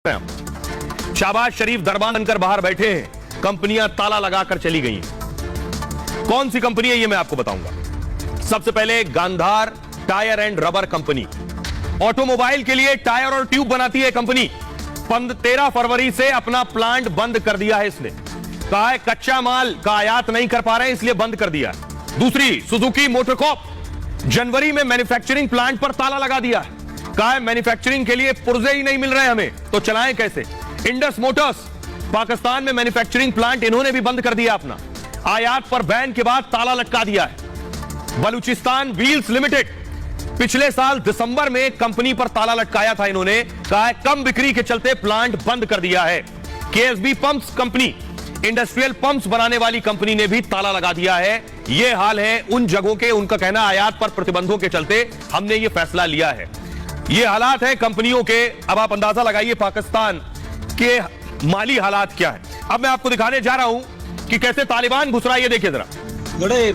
शाहबाज शरीफ दरबार बनकर बाहर बैठे हैं, कंपनियां ताला लगाकर चली गई हैं। कौन सी कंपनी है ये मैं आपको बताऊंगा। सबसे पहले Gandhar tyre and rubber company, automobile के लिए टायर और ट्यूब बनाती है कंपनी। 13 फरवरी से अपना प्लांट बंद कर दिया है इसने। कहा है कच्चा माल का आयात नहीं कर पा रहे हैं इसलिए बंद कर दिया है। दूसरी सुजुकी मोटरकॉप, जनवरी में मैन्युफैक्चरिंग प्लांट पर ताला लगा दिया है। कहा है मैन्युफैक्चरिंग के लिए पुर्जे ही नहीं मिल रहे हमें, तो चलाएं कैसे। इंडस मोटर्स, पाकिस्तान में मैन्युफैक्चरिंग प्लांट इन्होंने भी बंद कर दिया अपना। आयात पर बैन के बाद ताला लटका दिया है। बलूचिस्तान व्हील्स लिमिटेड, पिछले साल दिसंबर में कंपनी पर ताला लटकाया था इन्होंने। कहा है कम बिक्री के चलते प्लांट बंद कर दिया है। KSB pumps company, industrial pumps बनाने वाली कंपनी ने भी ताला लगा दिया है। यह हाल है उन जगहों के। उनका कहना आयात पर प्रतिबंधों के चलते हमने यह फैसला लिया है। ये हालात है कंपनियों के। अब आप अंदाजा लगाइए पाकिस्तान के माली हालात क्या है। अब मैं आपको दिखाने जा रहा हूं कि कैसे तालिबान घुस रहा है। ये देखिए जरा,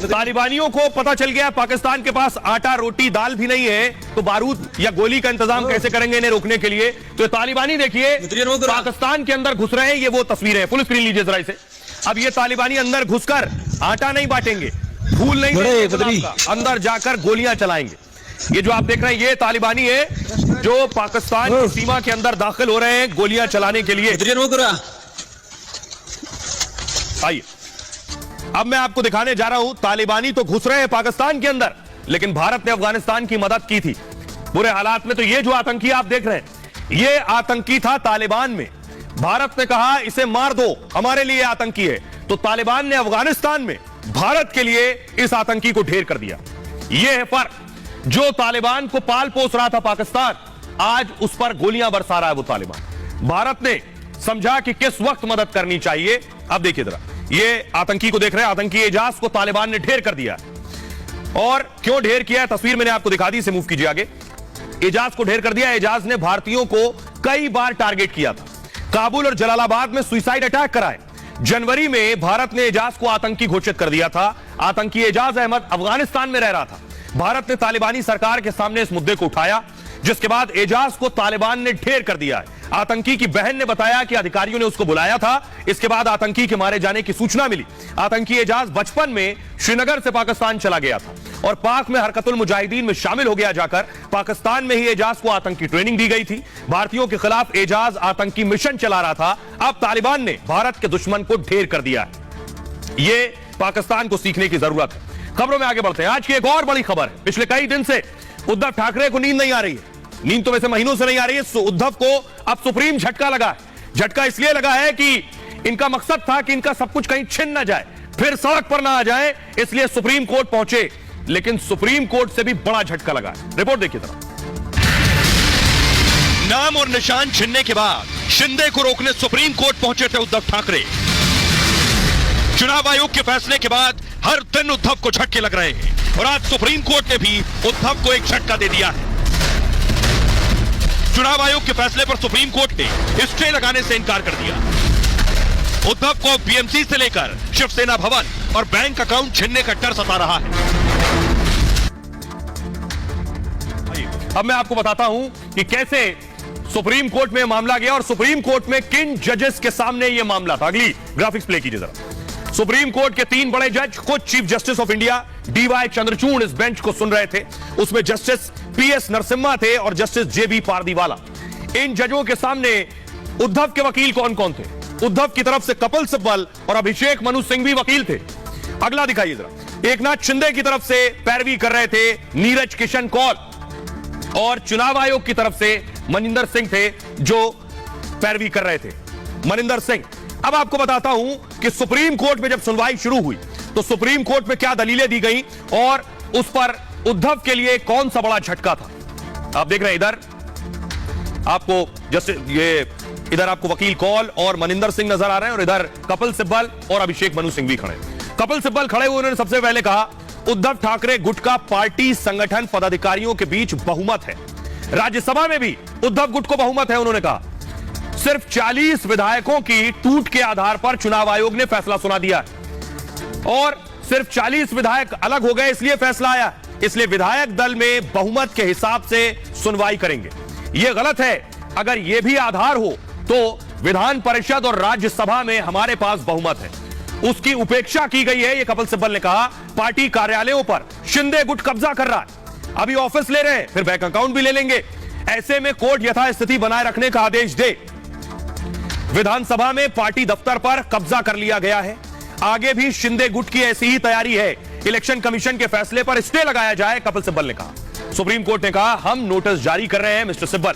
तालिबानियों को पता चल गया पाकिस्तान के पास आटा रोटी दाल भी नहीं है, तो बारूद या गोली का इंतजाम कैसे करेंगे इन्हें रोकने के लिए। तो तालिबानी देखिए पाकिस्तान के अंदर घुस रहे हैं। ये वो तस्वीरें हैं, फुल स्क्रीन लीजिए जरा इसे। अब ये तालिबानी अंदर घुसकर आटा नहीं बांटेंगे, फूल नहीं देंगे, अंदर जाकर गोलियां चलाएंगे। ये जो आप देख रहे हैं ये तालिबानी है जो पाकिस्तान की सीमा के अंदर दाखिल हो रहे हैं गोलियां चलाने के लिए। आइए अब मैं आपको दिखाने जा रहा हूं, तालिबानी तो घुस रहे हैं पाकिस्तान के अंदर, लेकिन भारत ने अफगानिस्तान की मदद की थी बुरे हालात में। तो ये जो आतंकी आप देख रहे हैं ये आतंकी था तालिबान में। भारत ने कहा इसे मार दो, हमारे लिए आतंकी है। तो तालिबान ने अफगानिस्तान में भारत के लिए इस आतंकी को ढेर कर दिया। यह है फर्क। जो तालिबान को पाल पोस रहा था पाकिस्तान, आज उस पर गोलियां बरसा रहा है वो तालिबान। भारत ने समझा कि किस वक्त मदद करनी चाहिए। अब देखिए जरा, ये आतंकी को देख रहे हैं, आतंकी एजाज को तालिबान ने ढेर कर दिया। और क्यों ढेर किया है तस्वीर मैंने आपको दिखा दी, इसे मूव कीजिए आगे। एजाज को ढेर कर दिया। एजाज ने भारतीयों को कई बार टारगेट किया था। काबुल और जलालाबाद में सुसाइड अटैक कराए। जनवरी में भारत ने एजाज को आतंकी घोषित कर दिया था। आतंकी एजाज अहमद अफगानिस्तान में रह रहा था। भारत ने तालिबानी सरकार के सामने इस मुद्दे को उठाया, जिसके बाद एजाज को तालिबान ने ढेर कर दिया है। आतंकी की बहन ने बताया कि अधिकारियों ने उसको बुलाया था। इसके बाद आतंकी के मारे जाने की सूचना मिली। आतंकी एजाज बचपन में श्रीनगर से पाकिस्तान चला गया था और पाक में हरकतुल मुजाहिदीन में शामिल हो गया जाकर। पाकिस्तान में ही एजाज को आतंकी ट्रेनिंग दी गई थी। भारतीयों के खिलाफ एजाज आतंकी मिशन चला रहा था। अब तालिबान ने भारत के दुश्मन को ढेर कर दिया है। यह पाकिस्तान को सीखने की जरूरत है। खबरों में आगे बढ़ते हैं। आज की एक और बड़ी खबर है। पिछले कई दिन से उद्धव ठाकरे को नींद नहीं आ रही है। नींद तो वैसे महीनों से नहीं आ रही है। उद्धव को अब सुप्रीम झटका लगा है। झटका इसलिए लगा है कि इनका मकसद था कि इनका सब कुछ कहीं छिन ना जाए, फिर सड़क पर ना आ जाए, इसलिए सुप्रीम कोर्ट पहुंचे। लेकिन सुप्रीम कोर्ट से भी बड़ा झटका लगा है। रिपोर्ट देखिए जरा। नाम और निशान छिनने के बाद शिंदे को रोकने सुप्रीम कोर्ट पहुंचे थे उद्धव ठाकरे। चुनाव आयोग के फैसले के बाद हर दिन उद्धव को झटके लग रहे हैं और आज सुप्रीम कोर्ट ने भी उद्धव को एक झटका दे दिया है। चुनाव आयोग के फैसले पर सुप्रीम कोर्ट ने स्टे लगाने से इनकार कर दिया। उद्धव को बीएमसी से लेकर शिवसेना भवन और बैंक अकाउंट छीनने का डर सता रहा है। अब मैं आपको बताता हूं कि कैसे सुप्रीम कोर्ट में मामला गया और सुप्रीम कोर्ट में किन जजेस के सामने यह मामला था। अगली ग्राफिक्स प्ले कीजिए जरा। सुप्रीम कोर्ट के 3 बड़े जज, खुद chief justice of India DY Chandrachud इस बेंच को सुन रहे थे। उसमें जस्टिस पीएस नरसिम्हा थे और जस्टिस जेबी पारदीवाला। इन जजों के सामने उद्धव के वकील कौन कौन थे। उद्धव की तरफ से कपिल सिब्बल और अभिषेक मनु सिंह भी वकील थे। अगला दिखाइए जरा। एकनाथ शिंदे की तरफ से पैरवी कर रहे थे नीरज किशन कौल और चुनाव आयोग की तरफ से मनिंदर सिंह थे जो पैरवी कर रहे थे। मनिंदर सिंह। अब आपको बताता हूं कि सुप्रीम कोर्ट में जब सुनवाई शुरू हुई तो सुप्रीम कोर्ट में क्या दलीलें दी गई और उस पर उद्धव के लिए कौन सा बड़ा झटका था। आप देख रहे हैं इधर आपको जैसे ये इधर आपको वकील कौल और मनिंदर सिंह नजर आ रहे हैं और इधर कपिल सिब्बल और अभिषेक मनु सिंह भी खड़े। कपिल सिब्बल खड़े हुए, उन्होंने सबसे पहले कहा उद्धव ठाकरे गुट का पार्टी संगठन पदाधिकारियों के बीच बहुमत है। राज्यसभा में भी उद्धव गुट को बहुमत है। उन्होंने कहा सिर्फ 40 विधायकों की टूट के आधार पर चुनाव आयोग ने फैसला सुना दिया और सिर्फ 40 विधायक अलग हो गए इसलिए फैसला आया। इसलिए विधायक दल में बहुमत के हिसाब से सुनवाई करेंगे। यह गलत है। अगर यह भी आधार हो तो विधान परिषद और राज्यसभा में हमारे पास बहुमत है, उसकी उपेक्षा की गई है। यह कपिल सिब्बल ने कहा। पार्टी कार्यालयों पर शिंदे गुट कब्जा कर रहा है। अभी ऑफिस ले रहे हैं, फिर बैंक अकाउंट भी ले लेंगे। ऐसे में कोर्ट यथास्थिति बनाए रखने का आदेश दे। विधानसभा में पार्टी दफ्तर पर कब्जा कर लिया गया है। आगे भी शिंदे गुट की ऐसी ही तैयारी है। इलेक्शन कमीशन के फैसले पर स्टे लगाया जाए, कपिल सिब्बल ने कहा। सुप्रीम कोर्ट ने कहा हम नोटिस जारी कर रहे हैं मिस्टर सिब्बल।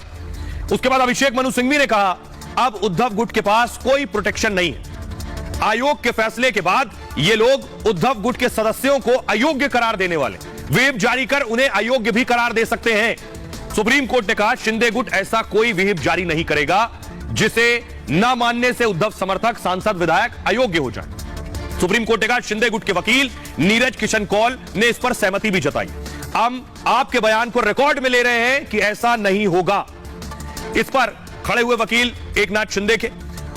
उसके बाद अभिषेक मनु सिंघवी ने कहा अब उद्धव गुट के पास कोई प्रोटेक्शन नहीं है। आयोग के फैसले के बाद ये लोग उद्धव गुट के सदस्यों को अयोग्य करार देने वाले, व्हिप जारी कर उन्हें अयोग्य भी करार दे सकते हैं। सुप्रीम कोर्ट ने कहा शिंदे गुट ऐसा कोई व्हिप जारी नहीं करेगा जिसे न मानने से उद्धव समर्थक, सांसद, विधायक अयोग्य हो जाए। सुप्रीम कोर्ट ने कहा शिंदे गुट के वकील नीरज किशन कौल ने इस पर सहमति भी जताई। हम आपके बयान को रिकॉर्ड में ले रहे हैं कि ऐसा नहीं होगा। इस पर खड़े हुए वकील एकनाथ शिंदे के,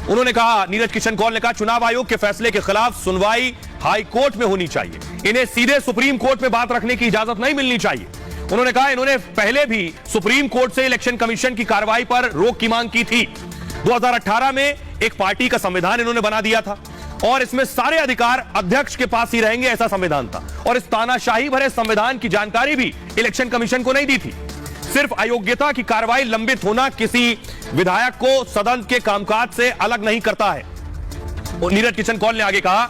उन्होंने कहा, नीरज किशन कौल ने कहा चुनाव आयोग के फैसले के खिलाफ सुनवाई हाई कोर्ट में होनी चाहिए। इन्हें सीधे सुप्रीम कोर्ट में बात रखने की इजाजत नहीं मिलनी चाहिए। उन्होंने कहा इन्होंने पहले भी सुप्रीम कोर्ट से इलेक्शन कमीशन की कार्रवाई पर रोक की मांग की थी। 2018 में एक पार्टी का संविधान इन्होंने बना दिया था और इसमें सारे अधिकार अध्यक्ष के पास ही रहेंगे, ऐसा संविधान था। और इस तानाशाही भरे संविधान की जानकारी भी इलेक्शन कमीशन को नहीं दी थी। सिर्फ अयोग्यता की कार्रवाई लंबित होना किसी विधायक को सदन के कामकाज से अलग नहीं करता है। और नीरज किशन कौल ने आगे कहा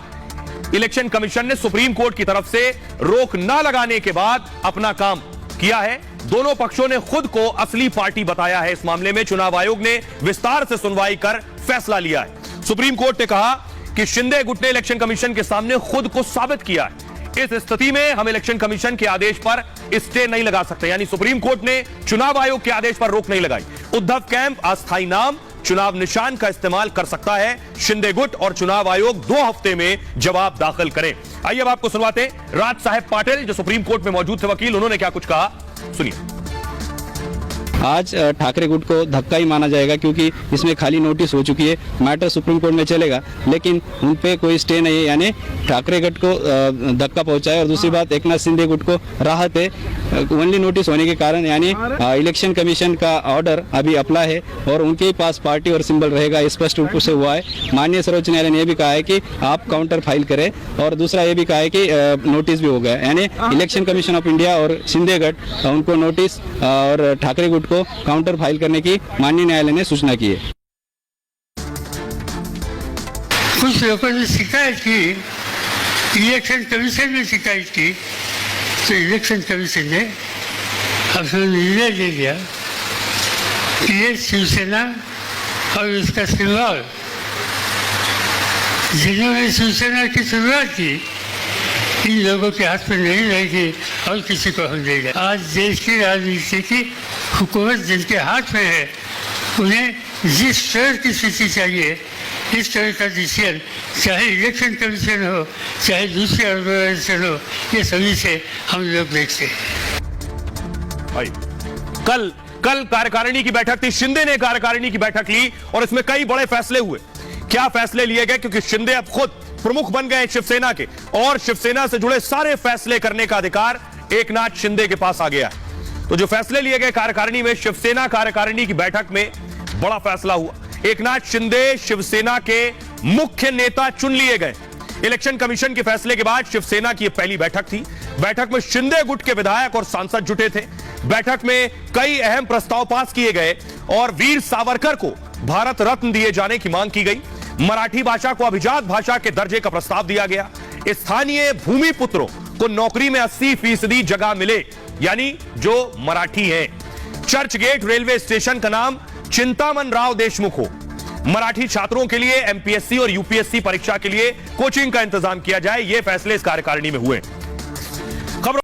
इलेक्शन कमीशन ने सुप्रीम कोर्ट की तरफ से रोक न लगाने के बाद अपना काम किया है। दोनों पक्षों ने खुद को असली पार्टी बताया है। इस मामले में चुनाव आयोग ने विस्तार से सुनवाई कर फैसला लिया है। सुप्रीम कोर्ट ने कहा कि शिंदे गुट ने इलेक्शन कमीशन के सामने खुद को साबित किया है। इस स्थिति में हम इलेक्शन कमीशन के आदेश पर स्टे नहीं लगा सकते। यानी सुप्रीम कोर्ट ने चुनाव आयोग के आदेश पर रोक नहीं लगाई। उद्धव कैंप अस्थायी नाम चुनाव निशान का इस्तेमाल कर सकता है शिंदे गुट और चुनाव आयोग 2 हफ्ते में जवाब दाखिल करें। आइए अब आपको सुनवाते हैं राज साहेब पाटिल जो सुप्रीम कोर्ट में मौजूद थे वकील, उन्होंने क्या कुछ कहा, सुनिए। आज ठाकरे गुट को धक्का ही माना जाएगा क्योंकि इसमें खाली नोटिस हो चुकी है। मैटर सुप्रीम कोर्ट में चलेगा लेकिन उन पे कोई स्टे नहीं है, यानी ठाकरे गुट को धक्का पहुंचा है। और दूसरी बात एकनाथ शिंदे गुट को राहत है ओनली नोटिस होने के कारण, यानी इलेक्शन कमीशन का ऑर्डर अभी अप्लाई है और उनके पास पार्टी और सिंबल रहेगा, स्पष्ट रूप से हुआ है। माननीय सर्वोच्च न्यायालय ने यह भी कहा है कि आप काउंटर फाइल करें और दूसरा ये भी कहा है कि नोटिस भी हो गया, यानी इलेक्शन कमीशन ऑफ इंडिया और शिंदे गुट उनको नोटिस और ठाकरे गुट को काउंटर फाइल करने की माननीय न्यायालय ने सूचना की है। कुछ लोगों ने शिकायत की, इलेक्शन कमीशन ने शिकायत की, तो इलेक्शन कमीशन ने अपना निर्णय ले लिया कि ये शिवसेना और इसका सिंबल जिन्होंने शिवसेना की शुरुआत की इन लोगों के हाथ में नहीं रहेगी और किसी को हम देगा। आज देश की राजनीति की हुकूमत जिनके हाथ में है उन्हें जिस तरह की स्थिति चाहिए इस तरह का डिसीजन, चाहे इलेक्शन कमीशन हो चाहे दूसरे ऑर्गेनाइजेशन हो, ये सभी से हम लोग देखते हैं। कल कार्यकारिणी की बैठक थी, शिंदे ने कार्यकारिणी की बैठक ली और इसमें कई बड़े फैसले हुए। क्या फैसले लिए गए, क्योंकि शिंदे अब खुद प्रमुख बन गए शिवसेना के और शिवसेना से जुड़े सारे फैसले करने का अधिकार एकनाथ शिंदे के पास आ गया है। तो जो फैसले लिए गए कार्यकारिणी में, शिवसेना कार्यकारिणी की बैठक में बड़ा फैसला हुआ। एकनाथ शिंदे शिवसेना के मुख्य नेता चुन लिए गए। इलेक्शन कमीशन के फैसले के बाद शिवसेना की पहली बैठक थी। बैठक में शिंदे गुट के विधायक और सांसद जुटे थे। बैठक में कई अहम प्रस्ताव पास किए गए और वीर सावरकर को भारत रत्न दिए जाने की मांग की गई। मराठी भाषा को अभिजात भाषा के दर्जे का प्रस्ताव दिया गया। स्थानीय भूमि पुत्रों को नौकरी में 80% जगह मिले, यानी जो मराठी हैं। चर्च गेट रेलवे स्टेशन का नाम चिंतामन राव देशमुख हो। मराठी छात्रों के लिए एमपीएससी और यूपीएससी परीक्षा के लिए कोचिंग का इंतजाम किया जाए। ये फैसले इस कार्यकारिणी में हुए।